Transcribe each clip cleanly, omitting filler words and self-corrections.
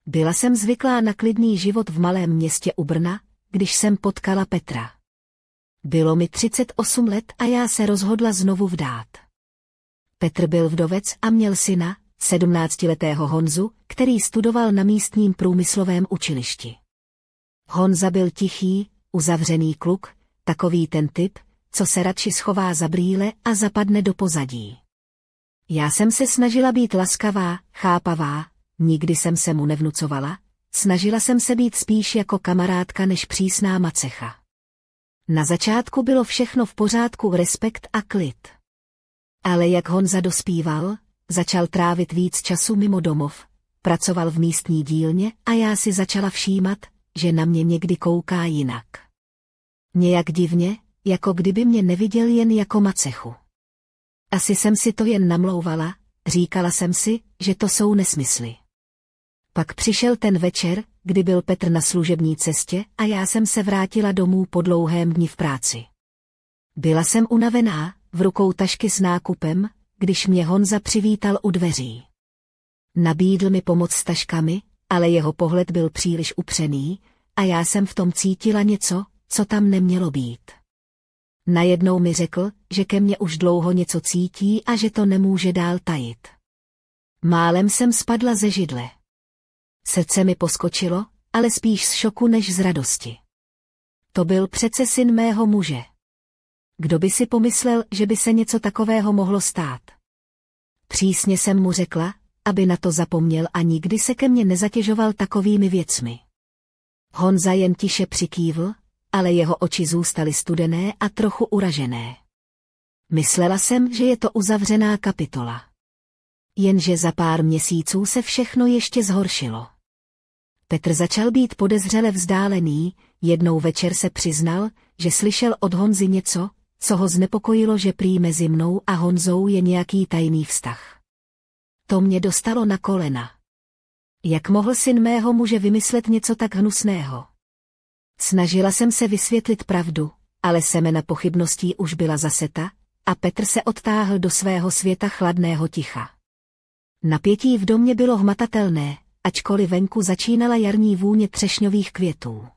Byla jsem zvyklá na klidný život v malém městě u Brna, když jsem potkala Petra. Bylo mi 38 let a já se rozhodla znovu vdát. Petr byl vdovec a měl syna, 17letého Honzu, který studoval na místním průmyslovém učilišti. Honza byl tichý, uzavřený kluk, takový ten typ, co se radši schová za brýle a zapadne do pozadí. Já jsem se snažila být laskavá, chápavá, nikdy jsem se mu nevnucovala, snažila jsem se být spíš jako kamarádka než přísná macecha. Na začátku bylo všechno v pořádku, respekt a klid. Ale jak Honza dospíval, začal trávit víc času mimo domov, pracoval v místní dílně a já si začala všímat, že na mě někdy kouká jinak. Nějak divně, jako kdyby mě neviděl jen jako macechu. Asi jsem si to jen namlouvala, říkala jsem si, že to jsou nesmysly. Pak přišel ten večer, kdy byl Petr na služební cestě a já jsem se vrátila domů po dlouhém dni v práci. Byla jsem unavená, v rukou tašky s nákupem, když mě Honza přivítal u dveří. Nabídl mi pomoc s taškami, ale jeho pohled byl příliš upřený a já jsem v tom cítila něco, co tam nemělo být. Najednou mi řekl, že ke mně už dlouho něco cítí a že to nemůže dál tajit. Málem jsem spadla ze židle. Srdce mi poskočilo, ale spíš z šoku než z radosti. To byl přece syn mého muže. Kdo by si pomyslel, že by se něco takového mohlo stát? Přísně jsem mu řekla, aby na to zapomněl a nikdy se ke mně nezatěžoval takovými věcmi. Honza jen tiše přikývl, ale jeho oči zůstaly studené a trochu uražené. Myslela jsem, že je to uzavřená kapitola. Jenže za pár měsíců se všechno ještě zhoršilo. Petr začal být podezřele vzdálený, jednou večer se přiznal, že slyšel od Honzy něco, co ho znepokojilo, že prý mezi mnou a Honzou je nějaký tajný vztah. To mě dostalo na kolena. Jak mohl syn mého muže vymyslet něco tak hnusného? Snažila jsem se vysvětlit pravdu, ale semena pochybností už byla zaseta a Petr se odtáhl do svého světa chladného ticha. Napětí v domě bylo hmatatelné, ačkoliv venku začínala jarní vůně třešňových květů.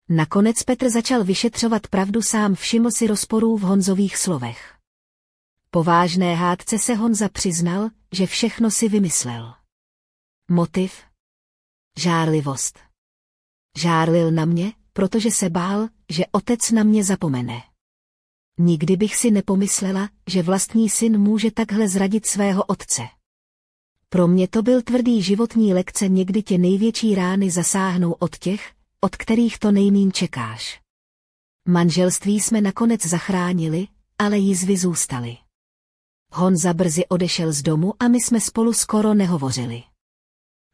Nakonec Petr začal vyšetřovat pravdu sám, všiml si rozporů v Honzových slovech. Po vážné hádce se Honza přiznal, že všechno si vymyslel. Motiv? Žárlivost. Žárlil na mě, protože se bál, že otec na mě zapomene. Nikdy bych si nepomyslela, že vlastní syn může takhle zradit svého otce. Pro mě to byl tvrdý životní lekce, někdy tě největší rány zasáhnou od těch, od kterých to nejmíň čekáš. Manželství jsme nakonec zachránili, ale jizvy zůstaly. Honza brzy odešel z domu a my jsme spolu skoro nehovořili.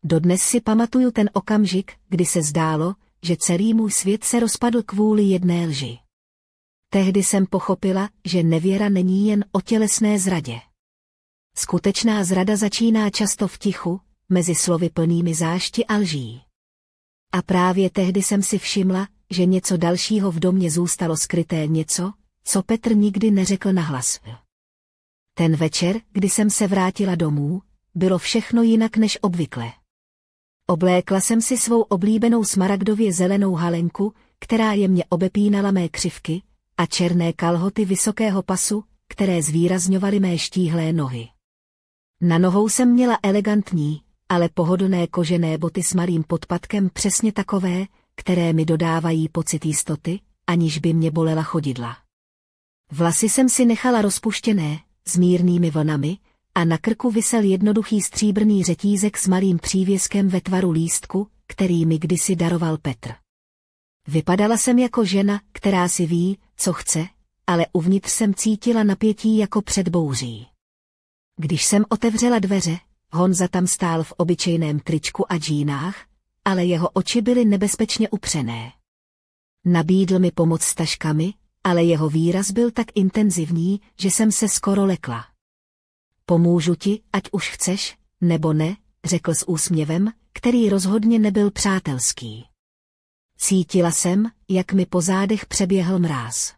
Dodnes si pamatuju ten okamžik, kdy se zdálo, že celý můj svět se rozpadl kvůli jedné lži. Tehdy jsem pochopila, že nevěra není jen o tělesné zradě. Skutečná zrada začíná často v tichu, mezi slovy plnými zášti a lží. A právě tehdy jsem si všimla, že něco dalšího v domě zůstalo skryté, něco, co Petr nikdy neřekl nahlas. Ten večer, kdy jsem se vrátila domů, bylo všechno jinak než obvykle. Oblékla jsem si svou oblíbenou smaragdově zelenou halenku, která jemně obepínala mé křivky, a černé kalhoty vysokého pasu, které zvýrazňovaly mé štíhlé nohy. Na nohou jsem měla elegantní, ale pohodlné kožené boty s malým podpatkem, přesně takové, které mi dodávají pocit jistoty, aniž by mě bolela chodidla. Vlasy jsem si nechala rozpuštěné, s mírnými vlnami, a na krku visel jednoduchý stříbrný řetízek s malým přívěskem ve tvaru lístku, který mi kdysi daroval Petr. Vypadala jsem jako žena, která si ví, co chce, ale uvnitř jsem cítila napětí jako před bouří. Když jsem otevřela dveře, Honza tam stál v obyčejném tričku a džínách, ale jeho oči byly nebezpečně upřené. Nabídl mi pomoc s taškami, ale jeho výraz byl tak intenzivní, že jsem se skoro lekla. Pomůžu ti, ať už chceš, nebo ne, řekl s úsměvem, který rozhodně nebyl přátelský. Cítila jsem, jak mi po zádech přeběhl mráz.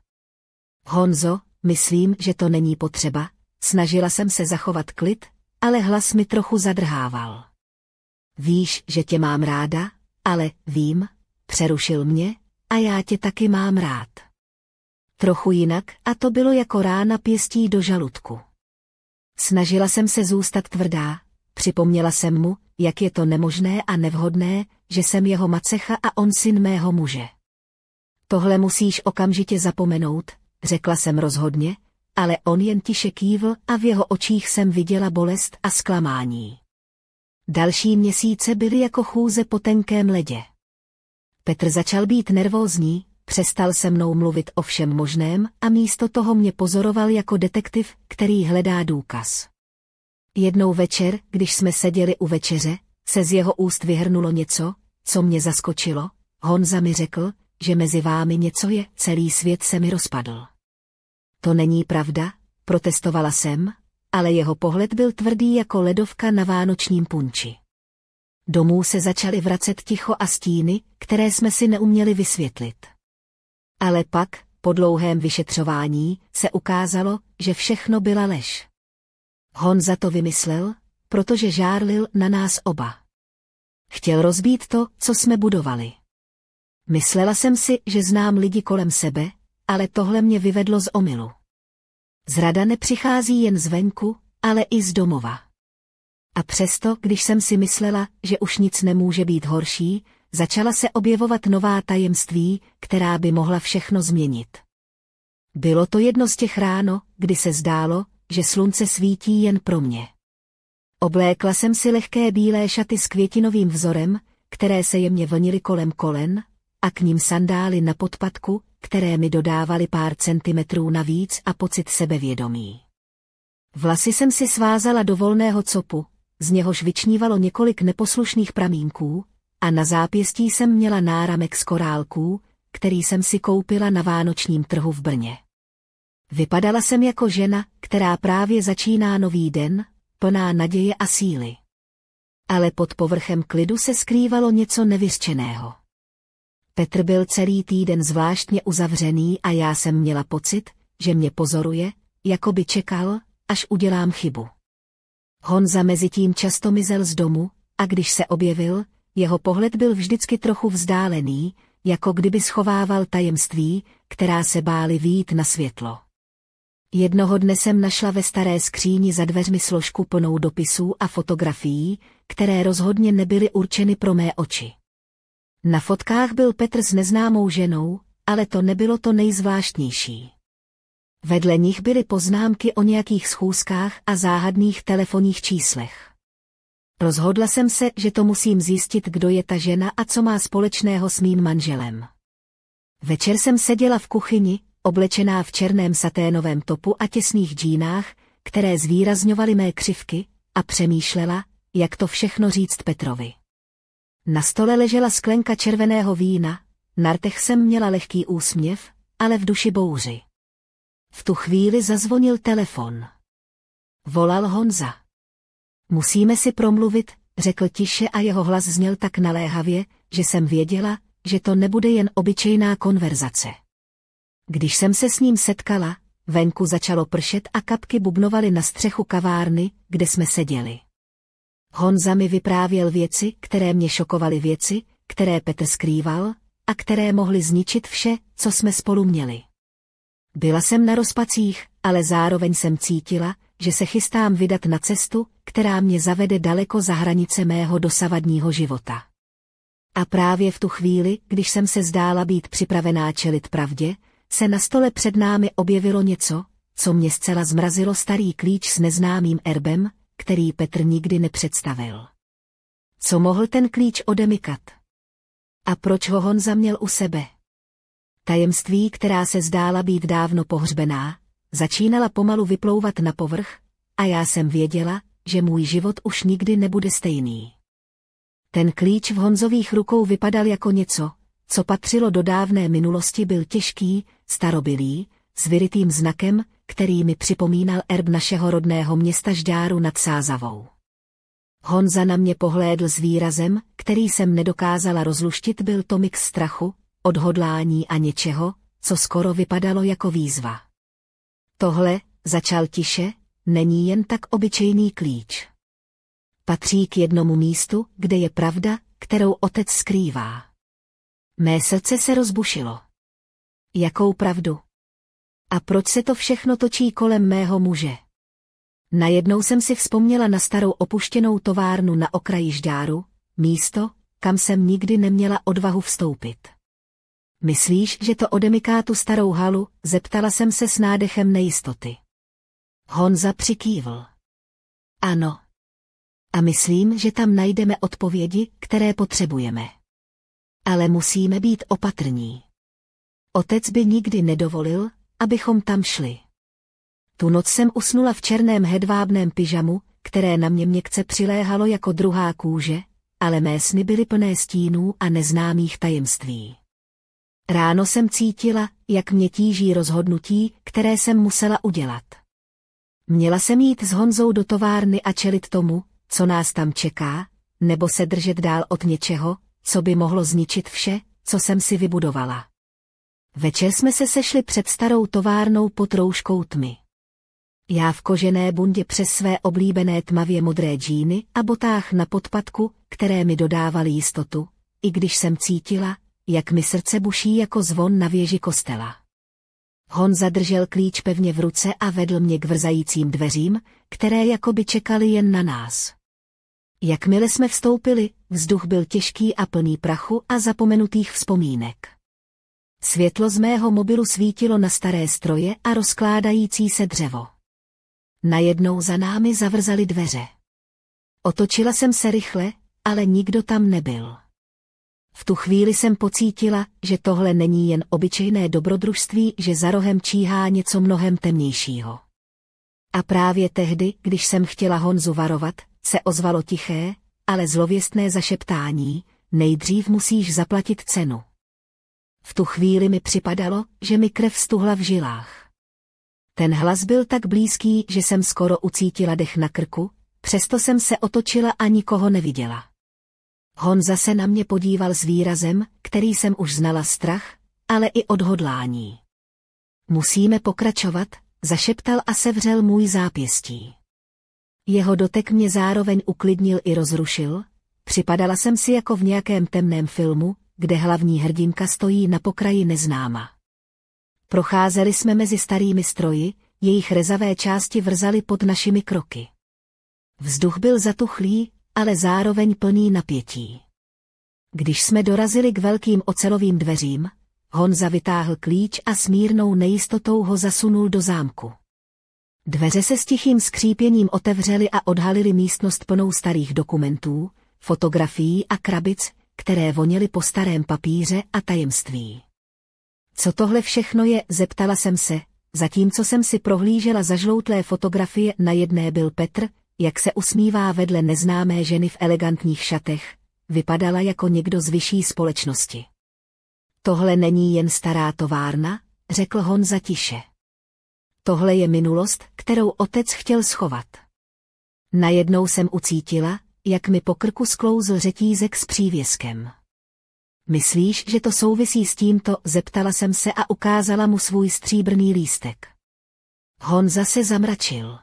Honzo, myslím, že to není potřeba, snažila jsem se zachovat klid, ale hlas mi trochu zadrhával. Víš, že tě mám ráda, ale vím, přerušil mě, a já tě taky mám rád. Trochu jinak, a to bylo jako rána pěstí do žaludku. Snažila jsem se zůstat tvrdá, připomněla jsem mu, jak je to nemožné a nevhodné, že jsem jeho macecha a on syn mého muže. Tohle musíš okamžitě zapomenout, řekla jsem rozhodně, ale on jen tiše kývl a v jeho očích jsem viděla bolest a zklamání. Další měsíce byly jako chůze po tenkém ledě. Petr začal být nervózní, přestal se mnou mluvit o všem možném a místo toho mě pozoroval jako detektiv, který hledá důkaz. Jednou večer, když jsme seděli u večeře, se z jeho úst vyhrnulo něco, co mě zaskočilo. Honza mi řekl, že mezi vámi něco je, celý svět se mi rozpadl. To není pravda, protestovala jsem, ale jeho pohled byl tvrdý jako ledovka na vánočním punči. Domů se začaly vracet ticho a stíny, které jsme si neuměli vysvětlit. Ale pak, po dlouhém vyšetřování, se ukázalo, že všechno byla lež. Honza to vymyslel, protože žárlil na nás oba. Chtěl rozbít to, co jsme budovali. Myslela jsem si, že znám lidi kolem sebe, ale tohle mě vyvedlo z omylu. Zrada nepřichází jen zvenku, ale i z domova. A přesto, když jsem si myslela, že už nic nemůže být horší, začala se objevovat nová tajemství, která by mohla všechno změnit. Bylo to jedno z těch ráno, kdy se zdálo, že slunce svítí jen pro mě. Oblékla jsem si lehké bílé šaty s květinovým vzorem, které se jemně vlnily kolem kolen, a k ním sandály na podpatku, které mi dodávaly pár centimetrů navíc a pocit sebevědomí. Vlasy jsem si svázala do volného copu, z něhož vyčnívalo několik neposlušných pramínků, a na zápěstí jsem měla náramek z korálků, který jsem si koupila na vánočním trhu v Brně. Vypadala jsem jako žena, která právě začíná nový den, plná naděje a síly. Ale pod povrchem klidu se skrývalo něco nevyřčeného. Petr byl celý týden zvláštně uzavřený a já jsem měla pocit, že mě pozoruje, jako by čekal, až udělám chybu. Honza mezitím často mizel z domu, a když se objevil, jeho pohled byl vždycky trochu vzdálený, jako kdyby schovával tajemství, která se báli vyjít na světlo. Jednoho dne jsem našla ve staré skříni za dveřmi složku plnou dopisů a fotografií, které rozhodně nebyly určeny pro mé oči. Na fotkách byl Petr s neznámou ženou, ale to nebylo to nejzvláštnější. Vedle nich byly poznámky o nějakých schůzkách a záhadných telefonních číslech. Rozhodla jsem se, že to musím zjistit, kdo je ta žena a co má společného s mým manželem. Večer jsem seděla v kuchyni, oblečená v černém saténovém topu a těsných džínách, které zvýrazňovaly mé křivky, a přemýšlela, jak to všechno říct Petrovi. Na stole ležela sklenka červeného vína, na rtech jsem měla lehký úsměv, ale v duši bouři. V tu chvíli zazvonil telefon. Volal Honza. Musíme si promluvit, řekl tiše a jeho hlas zněl tak naléhavě, že jsem věděla, že to nebude jen obyčejná konverzace. Když jsem se s ním setkala, venku začalo pršet a kapky bubnovaly na střechu kavárny, kde jsme seděli. Honza mi vyprávěl věci, které mě šokovaly, věci, které Petr skrýval, a které mohly zničit vše, co jsme spolu měli. Byla jsem na rozpacích, ale zároveň jsem cítila, že se chystám vydat na cestu, která mě zavede daleko za hranice mého dosavadního života. A právě v tu chvíli, když jsem se zdála být připravená čelit pravdě, se na stole před námi objevilo něco, co mě zcela zmrazilo, starý klíč s neznámým erbem, který Petr nikdy nepředstavil. Co mohl ten klíč odemykat? A proč ho Honza měl u sebe? Tajemství, která se zdála být dávno pohřbená, začínala pomalu vyplouvat na povrch, a já jsem věděla, že můj život už nikdy nebude stejný. Ten klíč v Honzových rukou vypadal jako něco, co patřilo do dávné minulosti, byl těžký, starobylý, s vyrytým znakem, který mi připomínal erb našeho rodného města Žďáru nad Sázavou. Honza na mě pohlédl s výrazem, který jsem nedokázala rozluštit, byl to mix strachu, odhodlání a něčeho, co skoro vypadalo jako výzva. Tohle, začal tiše, není jen tak obyčejný klíč. Patří k jednomu místu, kde je pravda, kterou otec skrývá. Mé srdce se rozbušilo. Jakou pravdu? A proč se to všechno točí kolem mého muže? Najednou jsem si vzpomněla na starou opuštěnou továrnu na okraji Žďáru, místo, kam jsem nikdy neměla odvahu vstoupit. Myslíš, že to odemyká tu starou halu? Zeptala jsem se s nádechem nejistoty. Honza přikývl. Ano. A myslím, že tam najdeme odpovědi, které potřebujeme. Ale musíme být opatrní. Otec by nikdy nedovolil, abychom tam šli. Tu noc jsem usnula v černém hedvábném pyžamu, které na mě měkce přiléhalo jako druhá kůže, ale mé sny byly plné stínů a neznámých tajemství. Ráno jsem cítila, jak mě tíží rozhodnutí, které jsem musela udělat. Měla jsem jít s Honzou do továrny a čelit tomu, co nás tam čeká, nebo se držet dál od něčeho, co by mohlo zničit vše, co jsem si vybudovala. Večer jsme se sešli před starou továrnou pod rouškou tmy. Já v kožené bundě přes své oblíbené tmavě modré džíny a botách na podpatku, které mi dodávaly jistotu, i když jsem cítila, jak mi srdce buší jako zvon na věži kostela. Honza držel klíč pevně v ruce a vedl mě k vrzajícím dveřím, které jakoby čekaly jen na nás. Jakmile jsme vstoupili, vzduch byl těžký a plný prachu a zapomenutých vzpomínek. Světlo z mého mobilu svítilo na staré stroje a rozkládající se dřevo. Najednou za námi zavrzaly dveře. Otočila jsem se rychle, ale nikdo tam nebyl. V tu chvíli jsem pocítila, že tohle není jen obyčejné dobrodružství, že za rohem číhá něco mnohem temnějšího. A právě tehdy, když jsem chtěla Honzu varovat, se ozvalo tiché, ale zlověstné zašeptání: nejdřív musíš zaplatit cenu. V tu chvíli mi připadalo, že mi krev stuhla v žilách. Ten hlas byl tak blízký, že jsem skoro ucítila dech na krku, přesto jsem se otočila a nikoho neviděla. Honza se na mě podíval s výrazem, který jsem už znala, strach, ale i odhodlání. Musíme pokračovat, zašeptal a sevřel můj zápěstí. Jeho dotek mě zároveň uklidnil i rozrušil, připadala jsem si jako v nějakém temném filmu, kde hlavní hrdinka stojí na pokraji neznáma. Procházeli jsme mezi starými stroji, jejich rezavé části vrzaly pod našimi kroky. Vzduch byl zatuchlý, ale zároveň plný napětí. Když jsme dorazili k velkým ocelovým dveřím, Honza vytáhl klíč a s mírnou nejistotou ho zasunul do zámku. Dveře se s tichým skřípěním otevřely a odhalily místnost plnou starých dokumentů, fotografií a krabic, které voněly po starém papíře a tajemství. Co tohle všechno je, zeptala jsem se, zatímco jsem si prohlížela zažloutlé fotografie. Na jedné byl Petr, jak se usmívá vedle neznámé ženy v elegantních šatech, vypadala jako někdo z vyšší společnosti. Tohle není jen stará továrna, řekl Honza tiše. Tohle je minulost, kterou otec chtěl schovat. Najednou jsem ucítila, jak mi po krku sklouzl řetízek s přívěskem. Myslíš, že to souvisí s tímto? Zeptala jsem se a ukázala mu svůj stříbrný lístek. Honza se zamračil.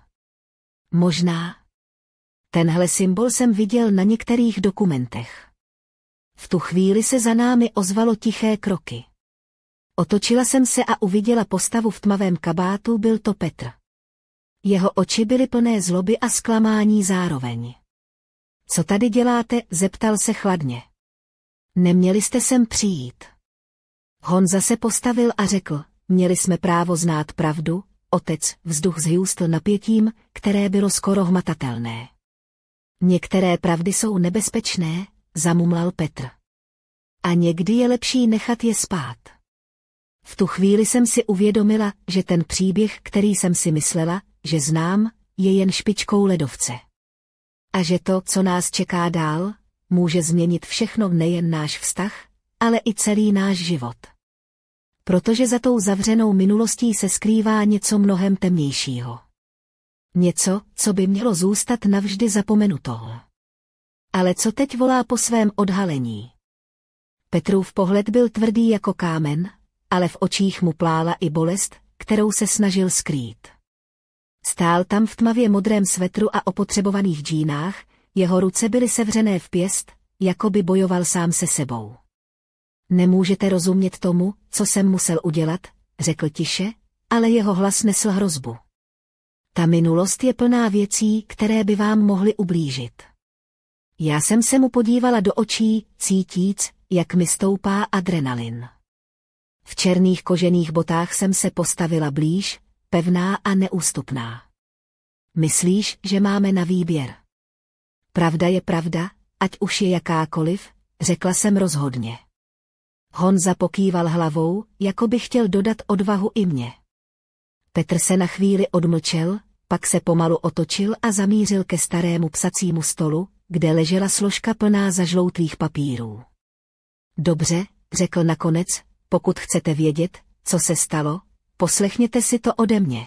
Možná. Tenhle symbol jsem viděl na některých dokumentech. V tu chvíli se za námi ozvalo tiché kroky. Otočila jsem se a uviděla postavu v tmavém kabátu, byl to Petr. Jeho oči byly plné zloby a zklamání zároveň. Co tady děláte? Zeptal se chladně. Neměli jste sem přijít. Honza se postavil a řekl, měli jsme právo znát pravdu, otec. Vzduch zhůstl napětím, které bylo skoro hmatatelné. Některé pravdy jsou nebezpečné, zamumlal Petr. A někdy je lepší nechat je spát. V tu chvíli jsem si uvědomila, že ten příběh, který jsem si myslela, že znám, je jen špičkou ledovce. A že to, co nás čeká dál, může změnit všechno, nejen náš vztah, ale i celý náš život. Protože za tou zavřenou minulostí se skrývá něco mnohem temnějšího. Něco, co by mělo zůstat navždy zapomenuto. Ale co teď volá po svém odhalení? Petrův pohled byl tvrdý jako kámen, ale v očích mu plála i bolest, kterou se snažil skrýt. Stál tam v tmavě modrém svetru a opotřebovaných džínách, jeho ruce byly sevřené v pěst, jako by bojoval sám se sebou. Nemůžete rozumět tomu, co jsem musel udělat, řekl tiše, ale jeho hlas nesl hrozbu. Ta minulost je plná věcí, které by vám mohly ublížit. Já jsem se mu podívala do očí, cítíc, jak mi stoupá adrenalin. V černých kožených botách jsem se postavila blíž, pevná a neústupná. Myslíš, že máme na výběr? Pravda je pravda, ať už je jakákoliv, řekla jsem rozhodně. Honza pokýval hlavou, jako by chtěl dodat odvahu i mě. Petr se na chvíli odmlčel, pak se pomalu otočil a zamířil ke starému psacímu stolu, kde ležela složka plná zažloutlých papírů. Dobře, řekl nakonec, pokud chcete vědět, co se stalo, poslechněte si to ode mě.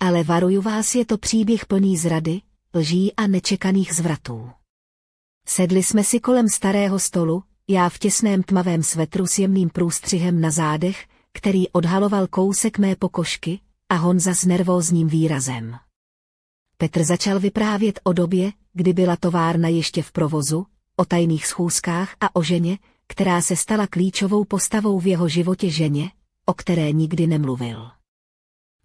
Ale varuju vás, je to příběh plný zrady, lží a nečekaných zvratů. Sedli jsme si kolem starého stolu, já v těsném tmavém svetru s jemným průstřihem na zádech, který odhaloval kousek mé pokožky, a Honza s nervózním výrazem. Petr začal vyprávět o době, kdy byla továrna ještě v provozu, o tajných schůzkách a o ženě, která se stala klíčovou postavou v jeho životě, ženě, o které nikdy nemluvil.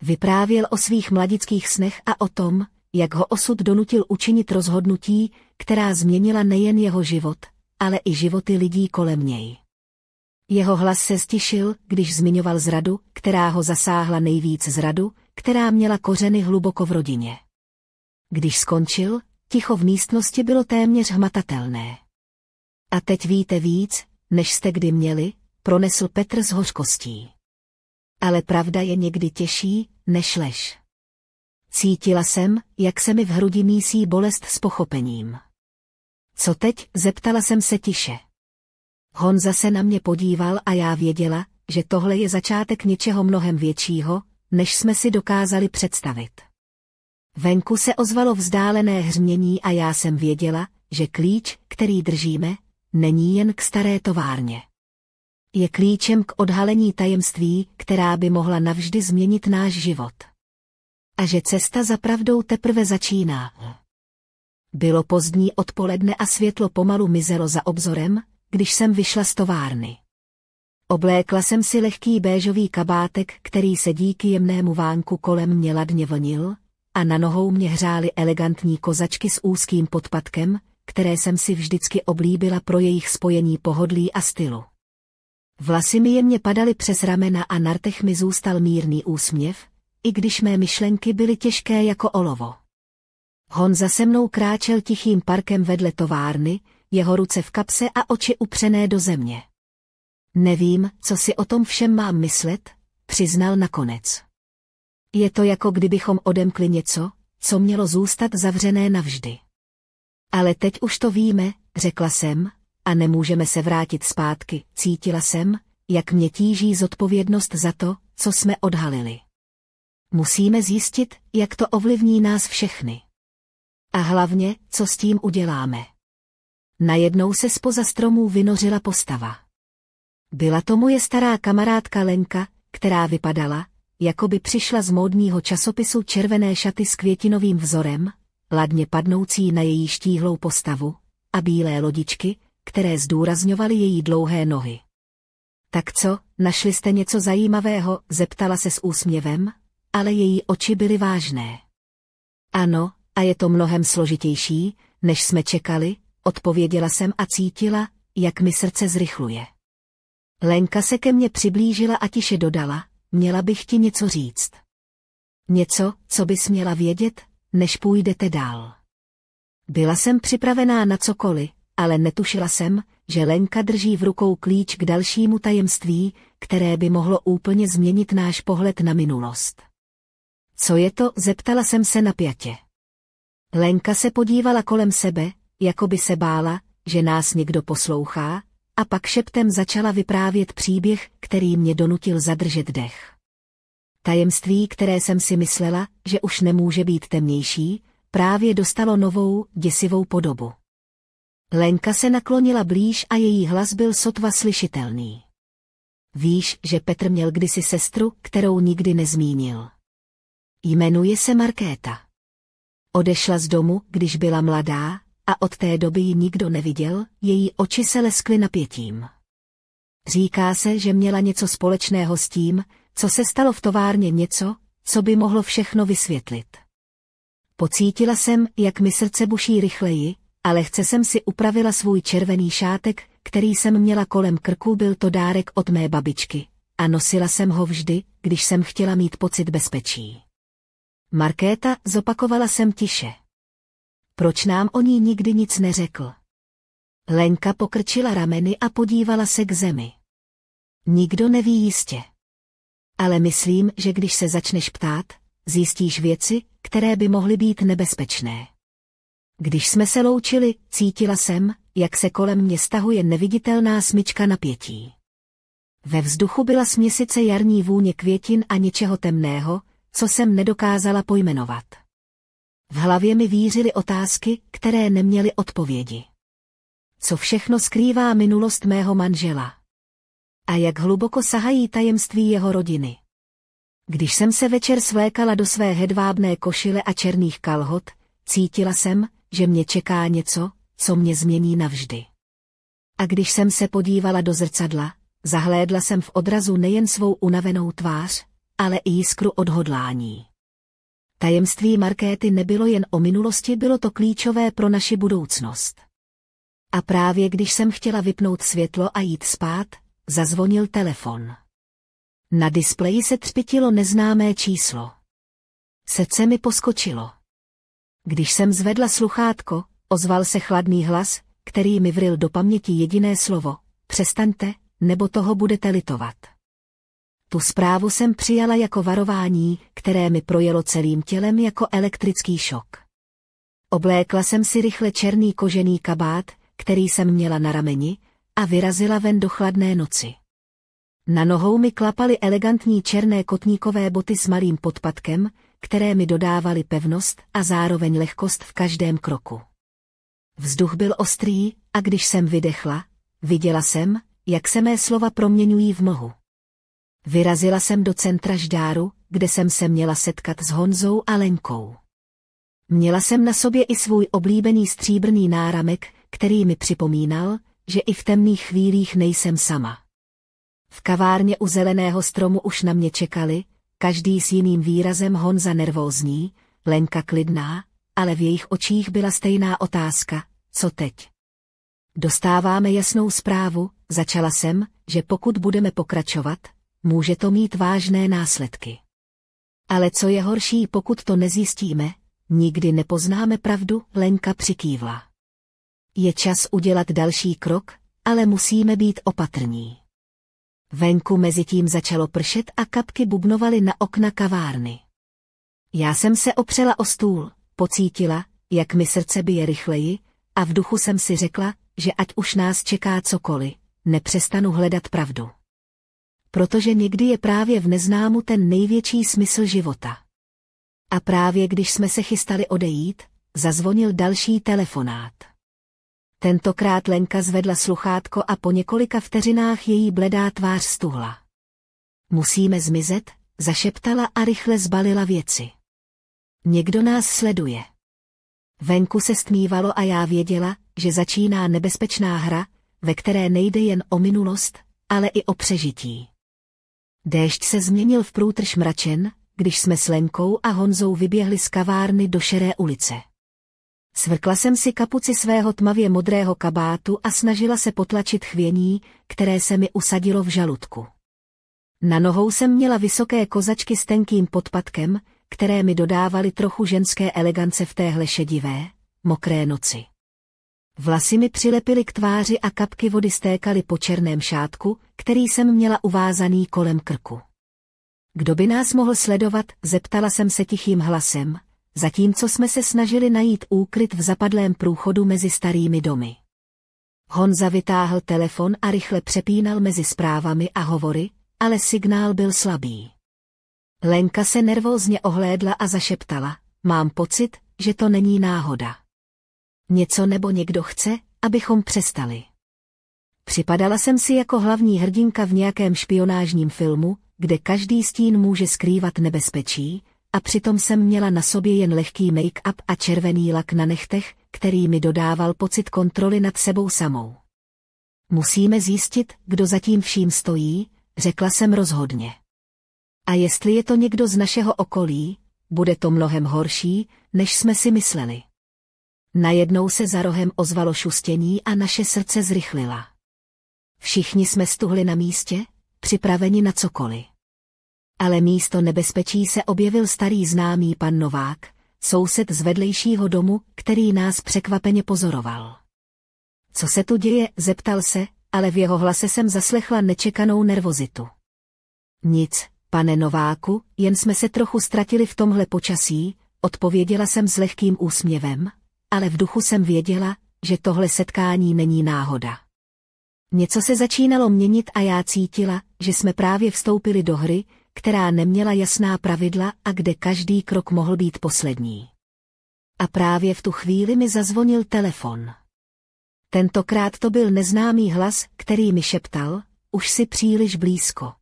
Vyprávěl o svých mladických snech a o tom, jak ho osud donutil učinit rozhodnutí, která změnila nejen jeho život, ale i životy lidí kolem něj. Jeho hlas se stišil, když zmiňoval zradu, která ho zasáhla nejvíc, zradu, která měla kořeny hluboko v rodině. Když skončil, ticho v místnosti bylo téměř hmatatelné. A teď víte víc, než jste kdy měli, pronesl Petr s hořkostí. Ale pravda je někdy těžší, než lež. Cítila jsem, jak se mi v hrudi mísí bolest s pochopením. Co teď, zeptala jsem se tiše. Honza se na mě podíval a já věděla, že tohle je začátek něčeho mnohem většího, než jsme si dokázali představit. Venku se ozvalo vzdálené hřmění a já jsem věděla, že klíč, který držíme, není jen k staré továrně. Je klíčem k odhalení tajemství, která by mohla navždy změnit náš život. A že cesta za pravdou teprve začíná. Bylo pozdní odpoledne a světlo pomalu mizelo za obzorem, když jsem vyšla z továrny. Oblékla jsem si lehký béžový kabátek, který se díky jemnému vánku kolem mě ladně vlnil, a na nohou mě hřály elegantní kozačky s úzkým podpatkem, které jsem si vždycky oblíbila pro jejich spojení pohodlí a stylu. Vlasy mi jemně padaly přes ramena a na rtech mi zůstal mírný úsměv, i když mé myšlenky byly těžké jako olovo. Honza se mnou kráčel tichým parkem vedle továrny, jeho ruce v kapse a oči upřené do země. Nevím, co si o tom všem mám myslet, přiznal nakonec. Je to, jako kdybychom odemkli něco, co mělo zůstat zavřené navždy. Ale teď už to víme, řekla jsem, a nemůžeme se vrátit zpátky, cítila jsem, jak mě tíží zodpovědnost za to, co jsme odhalili. Musíme zjistit, jak to ovlivní nás všechny. A hlavně, co s tím uděláme. Najednou se zpoza stromů vynořila postava. Byla to moje stará kamarádka Lenka, která vypadala, jako by přišla z módního časopisu, červené šaty s květinovým vzorem, ladně padnoucí na její štíhlou postavu, a bílé lodičky, které zdůrazňovaly její dlouhé nohy. Tak co, našli jste něco zajímavého, zeptala se s úsměvem, ale její oči byly vážné. Ano, a je to mnohem složitější, než jsme čekali, odpověděla jsem a cítila, jak mi srdce zrychluje. Lenka se ke mně přiblížila a tiše dodala, měla bych ti něco říct. Něco, co bys měla vědět, než půjdete dál. Byla jsem připravená na cokoliv, ale netušila jsem, že Lenka drží v rukou klíč k dalšímu tajemství, které by mohlo úplně změnit náš pohled na minulost. Co je to, zeptala jsem se napjatě. Lenka se podívala kolem sebe, jako by se bála, že nás někdo poslouchá, a pak šeptem začala vyprávět příběh, který mě donutil zadržet dech. Tajemství, které jsem si myslela, že už nemůže být temnější, právě dostalo novou, děsivou podobu. Lenka se naklonila blíž a její hlas byl sotva slyšitelný. Víš, že Petr měl kdysi sestru, kterou nikdy nezmínil. Jmenuje se Markéta. Odešla z domu, když byla mladá, a od té doby ji nikdo neviděl, její oči se leskly napětím. Říká se, že měla něco společného s tím, co se stalo v továrně, něco, co by mohlo všechno vysvětlit. Pocítila jsem, jak mi srdce buší rychleji, a lehce jsem si upravila svůj červený šátek, který jsem měla kolem krku, byl to dárek od mé babičky, a nosila jsem ho vždy, když jsem chtěla mít pocit bezpečí. Markéta, zopakovala jsem tiše. Proč nám o ní nikdy nic neřekl? Lenka pokrčila rameny a podívala se k zemi. Nikdo neví jistě. Ale myslím, že když se začneš ptát, zjistíš věci, které by mohly být nebezpečné. Když jsme se loučili, cítila jsem, jak se kolem mě stahuje neviditelná smyčka napětí. Ve vzduchu byla směsice jarní vůně květin a něčeho temného, co jsem nedokázala pojmenovat. V hlavě mi vířily otázky, které neměly odpovědi. Co všechno skrývá minulost mého manžela? A jak hluboko sahají tajemství jeho rodiny? Když jsem se večer svlékala do své hedvábné košile a černých kalhot, cítila jsem, že mě čeká něco, co mě změní navždy. A když jsem se podívala do zrcadla, zahlédla jsem v odrazu nejen svou unavenou tvář, ale i jiskru odhodlání. Tajemství Markéty nebylo jen o minulosti, bylo to klíčové pro naši budoucnost. A právě když jsem chtěla vypnout světlo a jít spát, zazvonil telefon. Na displeji se třpytilo neznámé číslo. Srdce mi poskočilo. Když jsem zvedla sluchátko, ozval se chladný hlas, který mi vryl do paměti jediné slovo: přestaňte, nebo toho budete litovat. Tu zprávu jsem přijala jako varování, které mi projelo celým tělem jako elektrický šok. Oblékla jsem si rychle černý kožený kabát, který jsem měla na rameni, a vyrazila ven do chladné noci. Na nohou mi klapaly elegantní černé kotníkové boty s malým podpatkem, které mi dodávaly pevnost a zároveň lehkost v každém kroku. Vzduch byl ostrý, a když jsem vydechla, viděla jsem, jak se mé slova proměňují v mlhu. Vyrazila jsem do centra Žďáru, kde jsem se měla setkat s Honzou a Lenkou. Měla jsem na sobě i svůj oblíbený stříbrný náramek, který mi připomínal, že i v temných chvílích nejsem sama. V kavárně u zeleného stromu už na mě čekali, každý s jiným výrazem, Honza nervózní, Lenka klidná, ale v jejich očích byla stejná otázka: co teď? Dostáváme jasnou zprávu, začala jsem, že pokud budeme pokračovat, může to mít vážné následky. Ale co je horší, pokud to nezjistíme, nikdy nepoznáme pravdu, Lenka přikývla. Je čas udělat další krok, ale musíme být opatrní. Venku mezitím začalo pršet a kapky bubnovaly na okna kavárny. Já jsem se opřela o stůl, pocítila, jak mi srdce bije rychleji, a v duchu jsem si řekla, že ať už nás čeká cokoliv, nepřestanu hledat pravdu. Protože někdy je právě v neznámu ten největší smysl života. A právě když jsme se chystali odejít, zazvonil další telefonát. Tentokrát Lenka zvedla sluchátko a po několika vteřinách její bledá tvář stuhla. Musíme zmizet, zašeptala a rychle zbalila věci. Někdo nás sleduje. Venku se stmívalo a já věděla, že začíná nebezpečná hra, ve které nejde jen o minulost, ale i o přežití. Déšť se změnil v průtrž mračen, když jsme s Lenkou a Honzou vyběhli z kavárny do širé ulice. Svrkla jsem si kapuci svého tmavě modrého kabátu a snažila se potlačit chvění, které se mi usadilo v žaludku. Na nohou jsem měla vysoké kozačky s tenkým podpatkem, které mi dodávaly trochu ženské elegance v téhle šedivé, mokré noci. Vlasy mi přilepily k tváři a kapky vody stékaly po černém šátku, který jsem měla uvázaný kolem krku. Kdo by nás mohl sledovat, zeptala jsem se tichým hlasem, zatímco jsme se snažili najít úkryt v zapadlém průchodu mezi starými domy. Honza vytáhl telefon a rychle přepínal mezi zprávami a hovory, ale signál byl slabý. Lenka se nervózně ohlédla a zašeptala: mám pocit, že to není náhoda. Něco nebo někdo chce, abychom přestali. Připadala jsem si jako hlavní hrdinka v nějakém špionážním filmu, kde každý stín může skrývat nebezpečí, a přitom jsem měla na sobě jen lehký make-up a červený lak na nechtech, který mi dodával pocit kontroly nad sebou samou. Musíme zjistit, kdo za tím vším stojí, řekla jsem rozhodně. A jestli je to někdo z našeho okolí, bude to mnohem horší, než jsme si mysleli. Najednou se za rohem ozvalo šustění a naše srdce zrychlila. Všichni jsme stuhli na místě, připraveni na cokoliv. Ale místo nebezpečí se objevil starý známý pan Novák, soused z vedlejšího domu, který nás překvapeně pozoroval. Co se tu děje, zeptal se, ale v jeho hlase jsem zaslechla nečekanou nervozitu. Nic, pane Nováku, jen jsme se trochu ztratili v tomhle počasí, odpověděla jsem s lehkým úsměvem, ale v duchu jsem věděla, že tohle setkání není náhoda. Něco se začínalo měnit a já cítila, že jsme právě vstoupili do hry, která neměla jasná pravidla a kde každý krok mohl být poslední. A právě v tu chvíli mi zazvonil telefon. Tentokrát to byl neznámý hlas, který mi šeptal, už si příliš blízko.